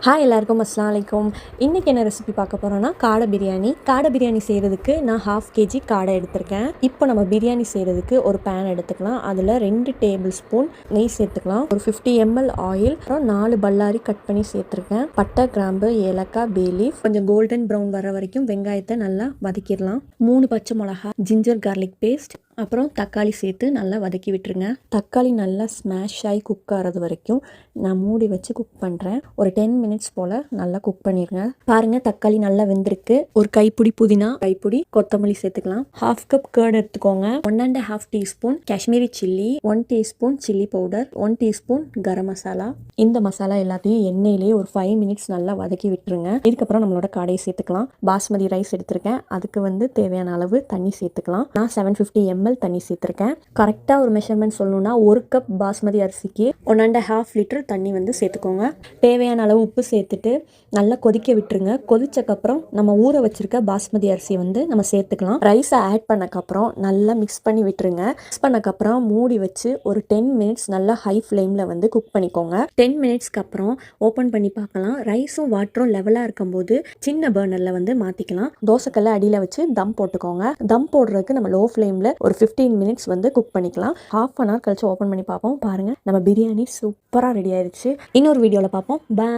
Hi எல்லாருக்கும் அஸ்ஸலாமு அலைக்கும். இன்றைக்கி என்ன ரெசிபி பார்க்க போகிறோன்னா காடை பிரியாணி. காடை பிரியாணி செய்கிறதுக்கு நான் 1/2 kg காடை எடுத்திருக்கேன். இப்போ நம்ம பிரியாணி செய்கிறதுக்கு ஒரு பேன் எடுத்துக்கலாம். அதில் 2 டேபிள் ஸ்பூன் நெய் சேர்த்துக்கலாம். ஒரு 50 ml ஆயில், அப்புறம் 4 பல்லாரி கட் பண்ணி சேர்த்துருக்கேன். பட்டை, கிராம்பு, ஏலக்காய், பே லீஃப், கொஞ்சம் கோல்டன் ப்ரௌன் வர வரைக்கும் வெங்காயத்தை நல்லா வதக்கிடலாம். 3 பச்சை மிளகா, ஜிஞ்சர் கார்லிக் பேஸ்ட், அப்புறம் தக்காளி சேர்த்து நல்லா வதக்கி விட்டுருங்க. தக்காளி நல்லா ஸ்மாஷ் ஆகி குக் ஆகிறது வரைக்கும் நான் மூடி வச்சு குக் பண்ணுறேன். ஒரு 10 மினிட்ஸ் போல் நல்லா குக் பண்ணிடுங்க. பாருங்கள், தக்காளி நல்லா வெந்திருக்கு. ஒரு கைப்பிடி புதினா, கைப்பிடி கொத்தமல்லி சேர்த்துக்கலாம். 1/2 கப் கர்ட் எடுத்துக்கோங்க. 1 1/2 teaspoon Kashmiri chilli, 1 teaspoon chilli powder, 1 teaspoon garam masala. இந்த மசாலா எல்லாத்தையும் எண்ணெயிலேயே ஒரு 5 மினிட்ஸ் நல்லா வதக்கி விட்டுருங்க. இதுக்கப்புறம் நம்மளோட காடையை சேர்த்துக்கலாம். பாஸ்மதி ரைஸ் எடுத்திருக்கேன். அதுக்கு தேவையான அளவு தண்ணி சேர்த்துக்கலாம். நான் 750 ml தண்ணி சேர்த்துருக்கேன். கரெக்டாக ஒரு மெஷர்மெண்ட் சொல்லணும்னா 1 கப் பாஸ்மதி அரிசிக்கு 1 1/2 லிட்டர் தண்ணி சேர்த்துக்கோங்க. தேவையான அளவு உப்பு சேர்த்துட்டு நல்லா கொதிக்க விட்டுருங்க. கொதிச்சக்கப்புறம் நம்ம ஊற வச்சிருக்க பாஸ்மதி அரிசி நம்ம சேர்த்துக்கலாம். ரைஸை ஆட் பண்ணக்கப்புறம் நல்லா மிக்ஸ் பண்ணி விட்டுருங்க. மிக்ஸ் பண்ணக்கப்புறம் மூடி வச்சு ஒரு 10 மினிட்ஸ் நல்லா ஹை ஃப்ளேமில் குக் பண்ணிக்கோங்க. 10 மினிட்ஸ்க்கு அப்புறம் ஓப்பன் பண்ணி பார்க்கலாம். ரைஸும் வாட்டரும் லெவலாக இருக்கும்போது சின்ன பர்னரில் மாற்றிக்கலாம். தோசைக்கல்லை அடியில் வச்சு தம் போட்டுக்கோங்க. தம் போடுறதுக்கு நம்ம லோ ஃப்ளேமில் ஒரு 15 மினிட்ஸ் குக் பண்ணிக்கலாம். 1/2 hour கழிச்சு ஓப்பன் பண்ணி பார்ப்போம். பாருங்கள், நம்ம பிரியாணி சூப்பராக ரெடி ஆயிடுச்சு. இன்னொரு வீடியோவில் பார்ப்போம். பாய்.